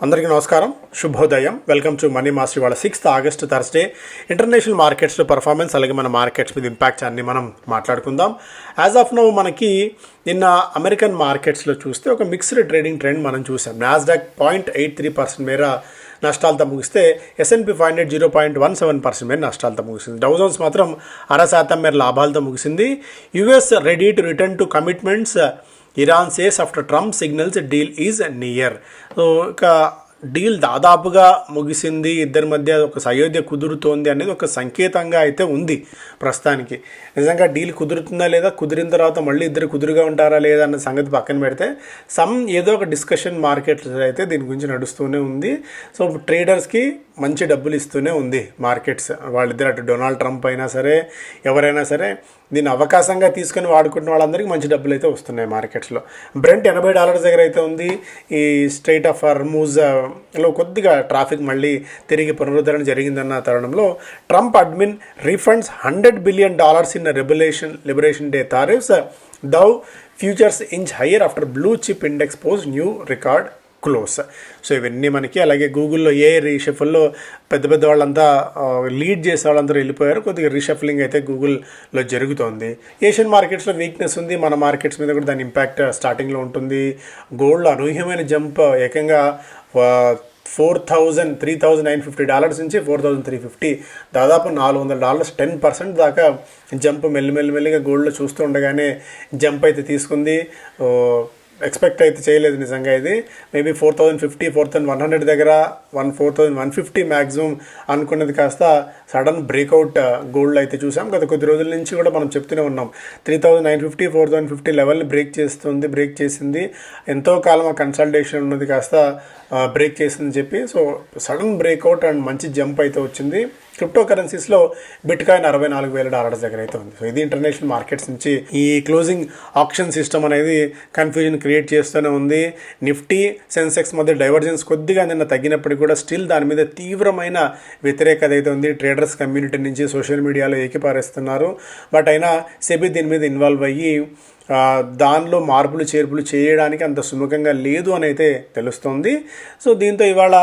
అందరికీ నమస్కారం, శుభోదయం. Welcome to money master. ఇవాళ 6th ఆగస్ట్ థర్స్డే ఇంటర్నేషనల్ మార్కెట్స్లో పర్ఫార్మెన్స్, అలాగే మన మార్కెట్స్ మీద ఇంపాక్ట్స్ అన్ని మనం మాట్లాడుకుందాం. యాజ్ ఆఫ్ నౌ మనకి నిన్న అమెరికన్ మార్కెట్స్లో చూస్తే ఒక మిక్స్డ్ ట్రేడింగ్ ట్రెండ్ మనం చూసాం. నాస్డాక్ 0.83% మేర నష్టాలతో ముగిస్తే S&P 500 0.17% మేర నష్టాలతో ముగిసింది. డౌ జోన్స్ మాత్రం 0.5% మేర లాభాలతో ముగిసింది. US ready to return to commitments, Iran says after Trump signals deal is near. So ఇక డీల్ దాదాపుగా ముగిసింది, ఇద్దరి మధ్య ఒక సయోధ్య కుదురుతోంది అనేది ఒక సంకేతంగా అయితే ఉంది ప్రస్తుతానికి. నిజంగా డీల్ కుదురుతుందా లేదా, కుదిరిన తర్వాత మళ్ళీ ఇద్దరు కుదురుగా ఉంటారా లేదా అన్న సంగతి పక్కన పెడితే ఏదో ఒక డిస్కషన్ మార్కెట్స్ అయితే దీని గురించి నడుస్తూనే ఉంది. సో ట్రేడర్స్కి మంచి డబ్బులు ఇస్తూనే ఉంది మార్కెట్స్. వాళ్ళిద్దరు అటు డొనాల్డ్ ట్రంప్ అయినా సరే, ఎవరైనా సరే దీన్ని అవకాశంగా తీసుకొని వాడుకుంటున్న వాళ్ళందరికీ మంచి డబ్బులు అయితే వస్తున్నాయి మార్కెట్స్లో. బ్రెంట్ $80 దగ్గర అయితే ఉంది. ఈ స్ట్రైట్ ఆఫ్ హార్మూజ్లో కొద్దిగా ట్రాఫిక్ మళ్ళీ తిరిగి పునరుద్ధరణ జరిగిందన్న తరుణంలో Trump admin refunds $100 billion in liberation day tariffs, Dow futures inch higher after blue chip index poised new record close. So ఇవన్నీ మనకి, అలాగే గూగుల్లో రీషఫుల్లో పెద్ద పెద్ద వాళ్ళంతా లీడ్ చేసే వాళ్ళందరూ వెళ్ళిపోయారు. కొద్దిగా రీషఫలింగ్ అయితే గూగుల్లో జరుగుతోంది. ఏషియన్ మార్కెట్స్లో వీక్నెస్ ఉంది, మన మార్కెట్స్ మీద కూడా దాని ఇంపాక్ట్ స్టార్టింగ్లో ఉంటుంది. గోల్డ్ అనూహ్యమైన జంప్, ఏకంగా $3,950 నుంచి $4,350, దాదాపు $400, 10% దాకా జంప్ మెల్లిమెల్లిగా గోల్డ్లో చూస్తూ ఉండగానే జంప్ అయితే తీసుకుంది. ఎక్స్పెక్ట్ అయితే చేయలేదు నిజంగా. ఇది మేబీ 4,050, 4,100 దగ్గర 4,150 మ్యాక్సిమం అనుకున్నది కాస్త సడన్ బ్రేక్అవుట్ గోల్డ్ అయితే చూసాం. గత కొద్ది రోజుల నుంచి కూడా మనం చెప్తూనే ఉన్నాం 3,950, 4,050 లెవెల్ని బ్రేక్ చేసింది. ఎంతో కాలం ఆ కన్సల్టేషన్ ఉన్నది కాస్త బ్రేక్ చేసిందని చెప్పి, సో సడన్ బ్రేక్అవుట్ అండ్ మంచి జంప్ అయితే వచ్చింది. క్రిప్టో కరెన్సీస్లో బిట్కాయిన్ $64,000 దగ్గర అయితే ఉంది. సో ఇది ఇంటర్నేషనల్ మార్కెట్స్ నుంచి ఈ క్లోజింగ్ ఆప్షన్ సిస్టమ్ అనేది కన్ఫ్యూజన్ క్రియేట్ చేస్తూనే ఉంది. నిఫ్టీ, సెన్సెక్స్ మధ్య డైవర్జెన్స్ కొద్దిగా నిన్న తగ్గినప్పటికీ కూడా స్టిల్ దాని మీద తీవ్రమైన వ్యతిరేకత అయితే ఉంది. ట్రేడర్స్ కమ్యూనిటీ నుంచి సోషల్ మీడియాలో ఏకిపారేస్తున్నారు. బట్ అయినా సెబీ దీని మీద ఇన్వాల్వ్ అయ్యి దానిలో మార్పులు చేర్పులు చేయడానికి అంత సుముఖంగా లేదు అని అయితే తెలుస్తుంది. సో దీంతో ఇవాళ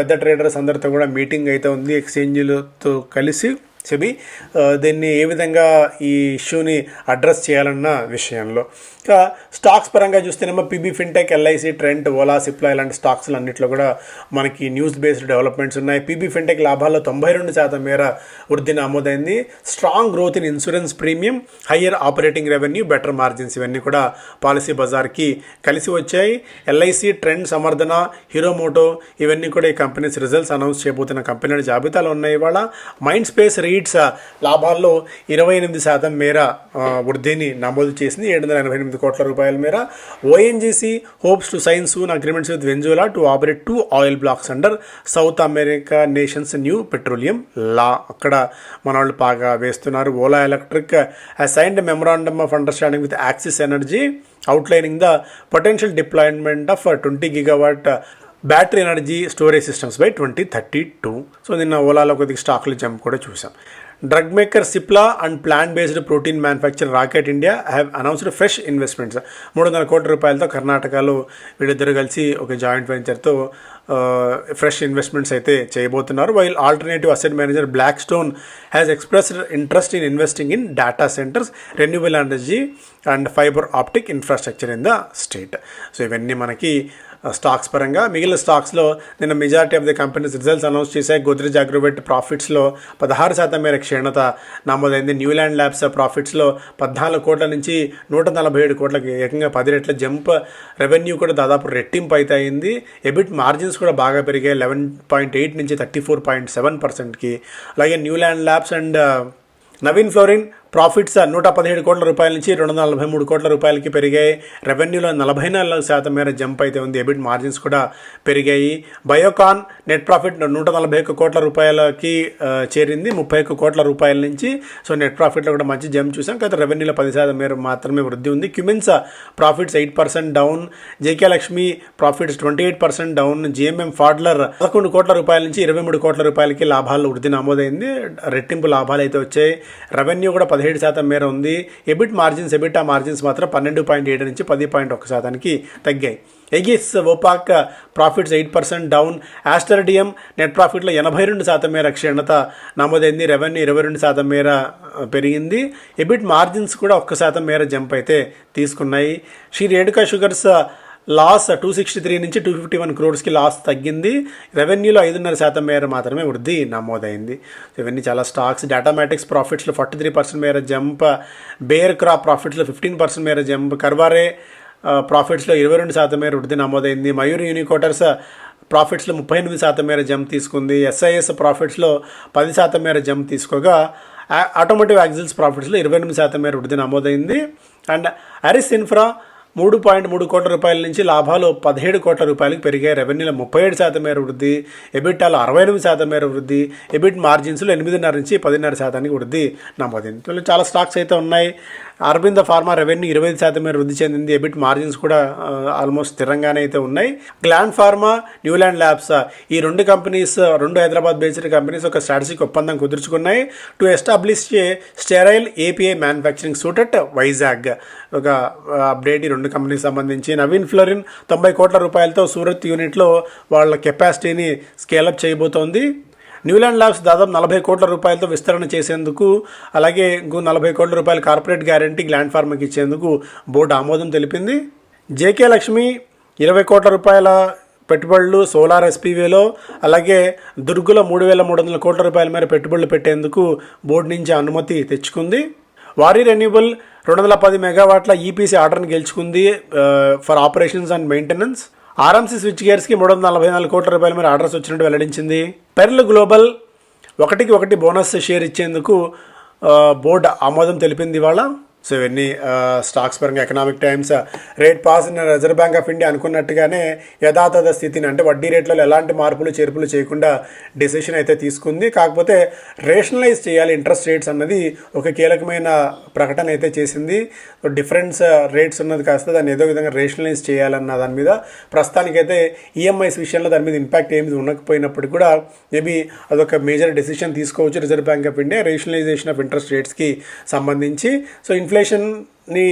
పెద్ద ట్రేడర్స్ అందరితో కూడా మీటింగ్ అయితే ఉంది, ఎక్స్చేంజ్లతో కలిసి సెబీ దీన్ని ఏ విధంగా ఈ ఇష్యూని అడ్రస్ చేయాలన్న విషయంలో. ఇంకా స్టాక్స్ పరంగా చూస్తేనేమో PB fintech, LIC, Trent, Ola, Cipla ఇలాంటి స్టాక్స్లు అన్నింటిలో కూడా మనకి న్యూస్ బేస్డ్ డెవలప్మెంట్స్ ఉన్నాయి. పీబీ ఫిన్టెక్ లాభాల్లో 92% మేర వృద్ధి నమోదైంది. Strong growth in insurance premium, higher operating revenue, better margins ఇవన్నీ కూడా పాలసీ బజార్కి కలిసి వచ్చాయి. ఎల్ఐసి, ట్రెంట్, సమర్థన, హీరో మోటో ఇవన్నీ కూడా ఈ కంపెనీస్ రిజల్ట్స్ అనౌన్స్ చేయబోతున్న కంపెనీల జాబితాలో ఉన్నాయి. ఇవాళ మైండ్ స్పేస్ రీట్స్ లాభాల్లో 28% మేర వృద్ధిని నమోదు చేసింది, $788 కోట్ల మేర. ONGC hopes to sign soon agreements with Venezuela to operate 2 oil blocks under South America nations new petroleum law. అక్కడ మన వాళ్ళు బాగా వేస్తున్నారు. Ola electric has signed memorandum of understanding with Axis energy outlining the potential deployment of 20 gigawatt battery energy storage systems by 2032. So నిన్న ఓలాలో కొద్దిగా స్టాక్లు jump కూడా చూసాం. Drug maker Cipla and plant based protein manufacturer Roquette India have announced fresh investments. $300 కోట్ల కర్ణాటకలో వీళ్ళిద్దరు కలిసి ఒక జాయింట్ వెంచర్తో ఫ్రెష్ ఇన్వెస్ట్మెంట్స్ అయితే చేయబోతున్నారు. While alternative asset manager Blackstone has expressed interest in investing in data centres, renewable energy and fibre optic infrastructure in the state. So ఇవన్నీ మనకి stocks పరంగా. మిగిలిన స్టాక్స్లో నిన్న majority of the companies results announce చేశాయి. Godrej Agrovet ప్రాఫిట్స్లో 16% మేర క్షీణత నమోదైంది. న్యూలాండ్ ల్యాబ్స్ ప్రాఫిట్స్లో 14 కోట్ల నుంచి 147 కోట్లకి ఏకంగా 10 రెట్ల జంప్. రెవెన్యూ కూడా దాదాపు రెట్టింపు అయితే అయింది. ఎబిట్ మార్జిన్స్ కూడా బాగా పెరిగాయి, 11.8 నుంచి 34.7%కి. అలాగే Newland labs and Naveen fluorine profits 117 కోట్ల రూపాయల నుంచి 243 కోట్ల రూపాయలకి పెరిగాయి. రెవెన్యూలో 44% మేర జంప్ అయితే ఉంది. ఎబిట్ మార్జిన్స్ కూడా పెరిగాయి. బయోకాన్ నెట్ ప్రాఫిట్ 141 కోట్ల రూపాయలకి చేరింది, 31 కోట్ల రూపాయల నుంచి. సో నెట్ ప్రాఫిట్లో కూడా మంచి జంప్ చూసాం. కాకపోతే రెవెన్యూలో 10% మేర మాత్రమే వృద్ధి ఉంది. Cummins profits 8% down. JK Lakshmi profits 28% down. GMM Pfaudler 11 కోట్ల రూపాయల నుంచి 23 కోట్ల రూపాయలకి లాభాల్లో వృద్ధి నమోదైంది. రెట్టింపు లాభాలు అయితే వచ్చాయి. రెవెన్యూ కూడా 17% మేర ఉంది. ఎబిటా మార్జిన్స్ మాత్రం 12.7 నుంచి 10.1% తగ్గాయి. ఎగిస్ ఓపాక్ profits 8% down. Aster DM net ప్రాఫిట్లో 82% మేర క్షీణత నమోదైంది. రెవెన్యూ 22% మేర పెరిగింది. ఎబిట్ మార్జిన్స్ కూడా 1% మేర జంప్ అయితే తీసుకున్నాయి. శ్రీ రేణుకా షుగర్స్ లాస్ 263 నుంచి 251 క్రోర్స్కి లాస్ తగ్గింది. రెవెన్యూలో 5.5% మేర మాత్రమే వృద్ధి నమోదైంది. ఇవన్నీ చాలా స్టాక్స్. డేటామాటిక్స్ ప్రాఫిట్స్లో 43% మేర జంప్. బేర్ క్రాప్ ప్రాఫిట్స్లో 15% మేర జంప్. కర్వారే ప్రాఫిట్స్లో 22% మేర వృద్ధి నమోదైంది. మయూర్ యూనికోటర్స్ ప్రాఫిట్స్లో 38% మేర జంప్ తీసుకుంది. ఎస్ఐఎస్ ప్రాఫిట్స్లో 10% మేర జంప్ తీసుకోగా ఆటోమోటివ్ యాక్సిల్స్ ప్రాఫిట్స్లో 28% మేర వృద్ధి నమోదైంది. అండ్ అరిస్ ఇన్ఫ్రా 3.3 కోట్ల రూపాయల నుంచి లాభాలు 17 కోట్ల రూపాయలకు పెరిగాయి. రెవెన్యూలో 37% మేర వృద్ధి. ఎబిటాలో 68% మేర వృద్ధి. ఎబిట్ మార్జిన్స్లో 8.5 నుంచి 10.5% వృద్ధి నమోదైంది. చాలా స్టాక్స్ అయితే ఉన్నాయి. అరబిందో ఫార్మా రెవెన్యూ 25% మేర వృద్ధి చెందింది. ఎబిట్ మార్జిన్స్ కూడా ఆల్మోస్ట్ స్థిరంగానే అయితే ఉన్నాయి. గ్లాండ్ ఫార్మా, న్యూలాండ్ ల్యాబ్స్ ఈ రెండు కంపెనీస్, రెండు హైదరాబాద్ బేస్డ్ కంపెనీస్ ఒక స్ట్రాటజిక్ ఒప్పందం కుదుర్చుకున్నాయి to establish sterile API manufacturing suite at Vizag. ఒక అప్డేట్ ఈ రెండు కంపెనీకి సంబంధించి. నవీన్ ఫ్లోరిన్ 90 కోట్ల రూపాయలతో సూరత్ యూనిట్లో వాళ్ళ కెపాసిటీని స్కేలప్ చేయబోతోంది. న్యూలాండ్ ల్యాబ్స్ దాదాపు 40 కోట్ల రూపాయలతో విస్తరణ చేసేందుకు, అలాగే ఇంకో 40 కోట్ల రూపాయల కార్పొరేట్ గ్యారంటీ గ్లాండ్ ఫార్మాకి ఇచ్చేందుకు బోర్డు ఆమోదం తెలిపింది. జేకే లక్ష్మి 20 కోట్ల రూపాయల పెట్టుబడులు సోలార్ ఎస్పీవీలో, అలాగే దుర్గులో 3,300 కోట్ల రూపాయల మేర పెట్టుబడులు పెట్టేందుకు బోర్డు నుంచి అనుమతి తెచ్చుకుంది. వారీ రెన్యూబుల్ 210 మెగావాట్ల ఈపీసీ ఆర్డర్ని గెలుచుకుంది for operations and maintenance. RMC switch గేర్స్కి 344 కోట్ల రూపాయల మేర ఆర్డర్స్ వచ్చినట్టు వెల్లడించింది. పెర్ల్ గ్లోబల్ 1:1 బోనస్ షేర్ ఇచ్చేందుకు బోర్డు ఆమోదం తెలిపింది ఇవాళ. సో ఇవన్నీ స్టాక్స్ పరంగా. Economic times rate pause reserve bank of India అనుకున్నట్టుగానే యథాతథ స్థితిని, అంటే వడ్డీ రేట్లలో ఎలాంటి మార్పులు చేర్పులు చేయకుండా డెసిషన్ అయితే తీసుకుంది. కాకపోతే రేషనలైజ్ చేయాలి ఇంట్రెస్ట్ రేట్స్ అన్నది ఒక కీలకమైన ప్రకటన అయితే చేసింది. డిఫరెన్స్ రేట్స్ ఉన్నది కాస్త దాన్ని ఏదో విధంగా రేషనలైజ్ చేయాలన్న దాని మీద ప్రస్తుతానికైతే ఈఎంఐస్ విషయంలో దాని మీద ఇంపాక్ట్ ఏమి ఉండకపోయినప్పటికీ కూడా మేబీ అదొక మేజర్ డెసిషన్ తీసుకోవచ్చు reserve bank of India rationalization of interest రేట్స్కి సంబంధించి. సో ఇన్ఫ్లేషన్ని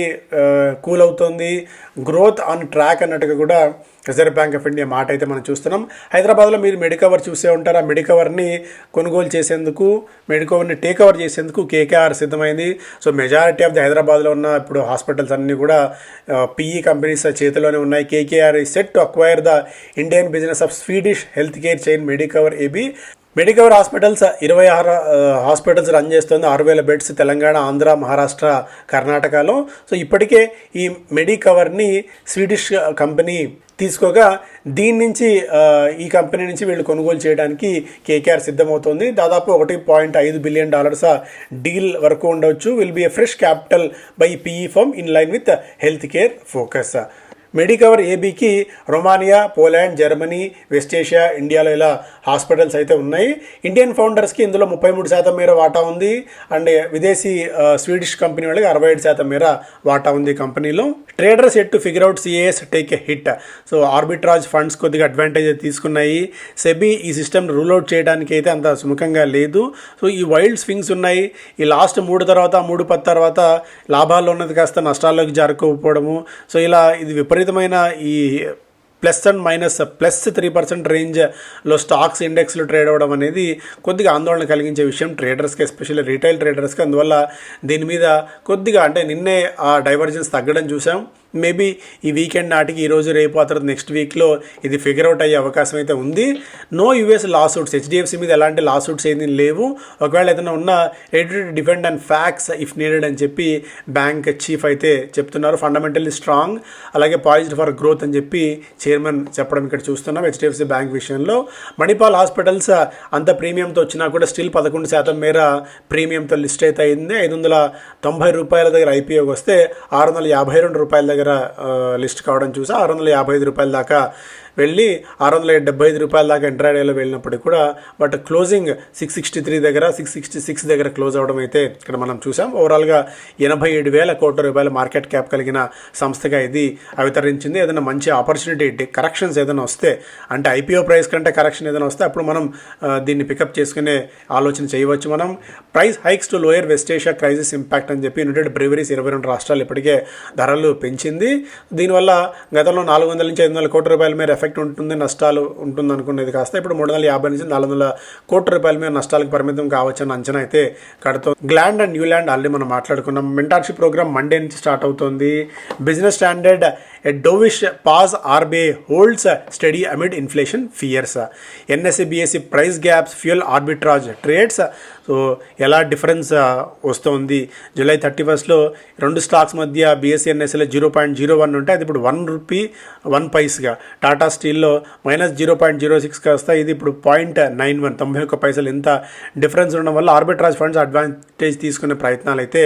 కూల్ అవుతుంది, గ్రోత్ ఆన్ ట్రాక్ అన్నట్టుగా కూడా రిజర్వ్ బ్యాంక్ ఆఫ్ ఇండియా మాట అయితే మనం చూస్తున్నాం. హైదరాబాద్లో మీరు మెడికవర్ చూసే ఉంటారు. ఆ మెడికవర్ని కొనుగోలు చేసేందుకు, మెడికవర్ని టేక్ ఓవర్ చేసేందుకు కేకేఆర్ సిద్ధమైంది. సో మెజారిటీ ఆఫ్ ది హైదరాబాద్లో ఉన్న ఇప్పుడు హాస్పిటల్స్ అన్నీ కూడా పిఈ కంపెనీస్ చేతిలోనే ఉన్నాయి. కేకేఆర్ ఈ set to acquire the Indian business of Swedish health care chain Medicover AB. Medicover hospitals 26 hospitals run చేస్తుంది. 6,000 బెడ్స్ తెలంగాణ, ఆంధ్ర, మహారాష్ట్ర, కర్ణాటకలో. సో ఇప్పటికే ఈ మెడికవర్ని స్వీడిష్ కంపెనీ తీసుకోగా దీని నుంచి ఈ కంపెనీ నుంచి వీళ్ళు కొనుగోలు చేయడానికి కేకేఆర్ సిద్ధమవుతోంది. దాదాపు $1.5 బిలియన్ డీల్ వరకు ఉండవచ్చు. Will be a fresh capital by PE firm in line with health care focus. Medicover ఏబీకి Romania, Poland, Germany, west Asia, ఇండియాలో ఇలా హాస్పిటల్స్ అయితే ఉన్నాయి. ఇండియన్ ఫౌండర్స్కి ఇందులో 33% మేర వాటా ఉంది. అండ్ విదేశీ స్వీడిష్ కంపెనీ వాళ్ళకి 67% మేర వాటా ఉంది కంపెనీలో. Traders at to figure out CAS take a hit. So arbitrage funds కొద్దిగా అడ్వాంటేజ్ తీసుకున్నాయి. సెబీ ఈ సిస్టమ్ రూల్ అవుట్ చేయడానికి అయితే అంత సుముఖంగా లేదు. సో ఈ వైల్డ్ స్వింగ్స్ ఉన్నాయి. ఈ లాస్ట్ 3/10 తర్వాత లాభాల్లో ఉన్నది కాస్త నష్టాల్లోకి జారుకోకపోవడము. సో ఇలా ఇది విపరీతమైన ఈ ప్లస్ అండ్ మైనస్ +3% రేంజ్లో స్టాక్స్ ఇండెక్స్లో ట్రేడ్ అవ్వడం అనేది కొద్దిగా ఆందోళన కలిగించే విషయం ట్రేడర్స్కి, ఎస్పెషల్లీ రీటైల్ ట్రేడర్స్కి. అందువల్ల దీని మీద కొద్దిగా, అంటే నిన్నే ఆ డైవర్జెన్స్ తగ్గడం చూసాం. మేబీ ఈ వీకెండ్ నాటికి, ఈరోజు రేపు ఆ తర్వాత నెక్స్ట్ వీక్లో ఇది ఫిగర్ అవుట్ అయ్యే అవకాశం అయితే ఉంది. నో యూఎస్ లా సూట్స్, హెచ్డిఎఫ్సి మీద ఎలాంటి లా సూట్స్ ఏమీ లేవు. ఒకవేళ ఏదైనా ఉన్నా ready to defend and facts if needed అని చెప్పి బ్యాంక్ చీఫ్ అయితే చెప్తున్నారు. ఫండమెంటల్లీ స్ట్రాంగ్, అలాగే పాయిజ్డ్ ఫర్ గ్రోత్ అని చెప్పి చైర్మన్ చెప్పడం ఇక్కడ చూస్తున్నాం హెచ్డిఎఫ్సి బ్యాంక్ విషయంలో. మణిపాల్ హాస్పిటల్స్ అంత ప్రీమియంతో వచ్చినా కూడా స్టిల్ 11% మేర ప్రీమియంతో లిస్ట్ అయితే అయింది. $590 దగ్గర ఐపీఓకి వస్తే $652 దగ్గర లిస్ట్ కావడం చూసా. $655 దాకా వెళ్ళి 675 రూపాయల దాకా ఇంట్రాడేలో వెళ్ళినప్పటికీ కూడా బట్ క్లోజింగ్ 663 దగ్గర 666 దగ్గర క్లోజ్ అవడం అయితే ఇక్కడ మనం చూసాం. ఓవరాల్గా 87,000 కోట్ల రూపాయల మార్కెట్ క్యాప్ కలిగిన సంస్థగా ఇది అవతరించింది. ఏదైనా మంచి ఆపర్చునిటీ కరెక్షన్స్ ఏదైనా వస్తే, అంటే ఐపీఓ ప్రైస్ కంటే కరెక్షన్ ఏదైనా వస్తే అప్పుడు మనం దీన్ని పికప్ చేసుకునే ఆలోచన చేయవచ్చు. మనం price hikes to lower west Asia crisis impact అని చెప్పి యునైటెడ్ బ్రీవరీస్ 22 రాష్ట్రాలు ఇప్పటికే ధరలు పెంచింది. దీనివల్ల గతంలో 400 నుంచి 500 కోట్ల రూపాయల మేర ఎఫెక్ట్ ఉంటుంది, నష్టాలు ఉంటుంది అనుకునేది కాస్త ఇప్పుడు 350 నుంచి 400 కోట్ల రూపాయల మేర నష్టాలకు పరిమితం కావచ్చని అంచనా అయితే కడుతుంది. గ్లాండ్ అండ్ న్యూల్యాండ్ ఆల్రెడీ మనం మాట్లాడుకున్నాం. మెంటార్షిప్ ప్రోగ్రామ్ మండే నుంచి స్టార్ట్ అవుతుంది. Business standard a dovish pause RBI holds steady amid inflation fears. NSE BSE price gaps fuel arbitrage trades. So ఎలా డిఫరెన్స్ వస్తుంది? జూలై 31 రెండు స్టాక్స్ మధ్య బీఎస్సీ ఎన్ఎస్ఈలో 0.01 ఉంటే అది ఇప్పుడు ₹1.01 టాటా స్టీల్లో -0.06 కాస్త ఇది ఇప్పుడు 0.91 91 ఇంత డిఫరెన్స్ ఉండడం వల్ల ఆర్బిట్రాజ్ ఫండ్స్ అడ్వాంటేజ్ తీసుకునే ప్రయత్నాలు అయితే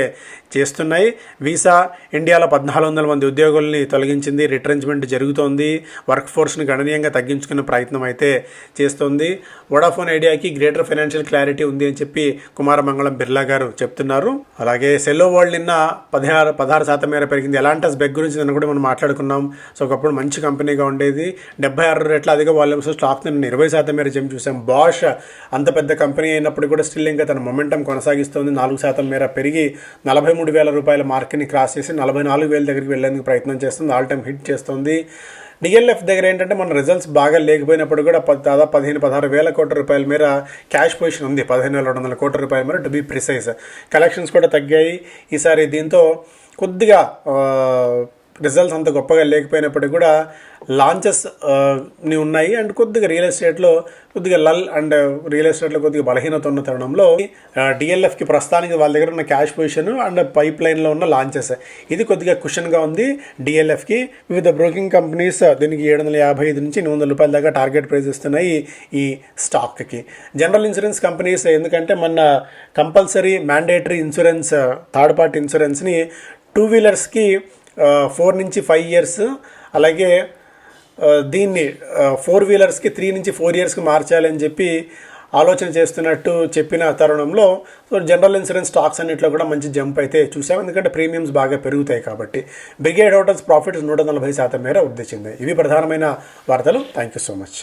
చేస్తున్నాయి. వీసా ఇండియాలో 1,400 మంది ఉద్యోగుల్ని తొలగించింది, రిట్రెంచ్మెంట్ జరుగుతోంది, వర్క్ ఫోర్స్ని గణనీయంగా తగ్గించుకునే ప్రయత్నం అయితే చేస్తుంది. వోడాఫోన్ ఐడియాకి గ్రేటర్ ఫైనాన్షియల్ క్లారిటీ ఉంది అని చెప్పి కుమారమంగళం బిర్లా గారు చెప్తున్నారు. అలాగే సెల్లో వరల్డ్ నిన్న 16% మేర పెరిగింది. ఎలాంటస్ బెగ్ గురించి నిన్న కూడా మనం మాట్లాడుకున్నాం. సో ఒకప్పుడు మంచి కంపెనీగా ఉండేది, 76 రెట్ల అధిక వాల్యూమ్స్ స్టాక్ నిన్న 20% మేర జంప్ చూసాం. బాష్ అంత పెద్ద కంపెనీ అయినప్పుడు కూడా స్టిల్ ఇంకా తన మొమెంటం కొనసాగిస్తుంది. 4% మేర పెరిగి 43,000 రూపాయల మార్క్ని క్రాస్ చేసి 44,000 దగ్గరికి వెళ్ళేందుకు ప్రయత్నం చేస్తుంది, ఆల్ టైమ్ హిట్ చేస్తుంది. డిఎల్ఎఫ్ దగ్గర ఏంటంటే మన రిజల్ట్స్ బాగా లేకపోయినప్పుడు కూడా దాదాపు 15-16,000 కోట్ల రూపాయల మేర క్యాష్ పొజిషన్ ఉంది, 15,200 కోట్ల రూపాయల మేర టు బీ ప్రిసైజ్. కలెక్షన్స్ కూడా తగ్గాయి ఈసారి. దీంతో కొద్దిగా రిజల్ట్స్ అంత గొప్పగా లేకపోయినప్పటికీ కూడా లాంచెస్ ఉన్నాయి అండ్ కొద్దిగా రియల్ ఎస్టేట్లో కొద్దిగా లల్ అండ్ రియల్ ఎస్టేట్లో కొద్దిగా బలహీనత ఉన్న తరుణంలో డిఎల్ఎఫ్కి ప్రస్తుతానికి వాళ్ళ దగ్గర ఉన్న క్యాష్ పొజిషన్ అండ్ పైప్ లైన్లో ఉన్న లాంచెస్ ఇది కొద్దిగా కుషన్గా ఉంది డిఎల్ఎఫ్కి. వివిధ బ్రోకింగ్ కంపెనీస్ దీనికి 755 నుంచి 800 రూపాయల దాకా టార్గెట్ ప్రైస్ ఇస్తున్నాయి ఈ స్టాక్కి. జనరల్ ఇన్సూరెన్స్ కంపెనీస్ ఎందుకంటే మన compulsory mandatory insurance third party ఇన్సూరెన్స్ని 2 వీలర్స్కి 4 నుంచి 5 ఇయర్స్, అలాగే దీన్ని 4 వీలర్స్కి 3 నుంచి 4 ఇయర్స్కి మార్చాలని చెప్పి ఆలోచన చేస్తున్నట్టు చెప్పిన తరుణంలో సో జనరల్ ఇన్సూరెన్స్ స్టాక్స్ అన్నింటిలో కూడా మంచి జంప్ అయితే చూసాం, ఎందుకంటే ప్రీమియమ్స్ బాగా పెరుగుతాయి కాబట్టి. బ్రిగేడ్ హోటల్స్ ప్రాఫిట్స్ 140% మేర వృద్ధి చెందాయి. ఇవి ప్రధానమైన వార్తలు. Thank you so much.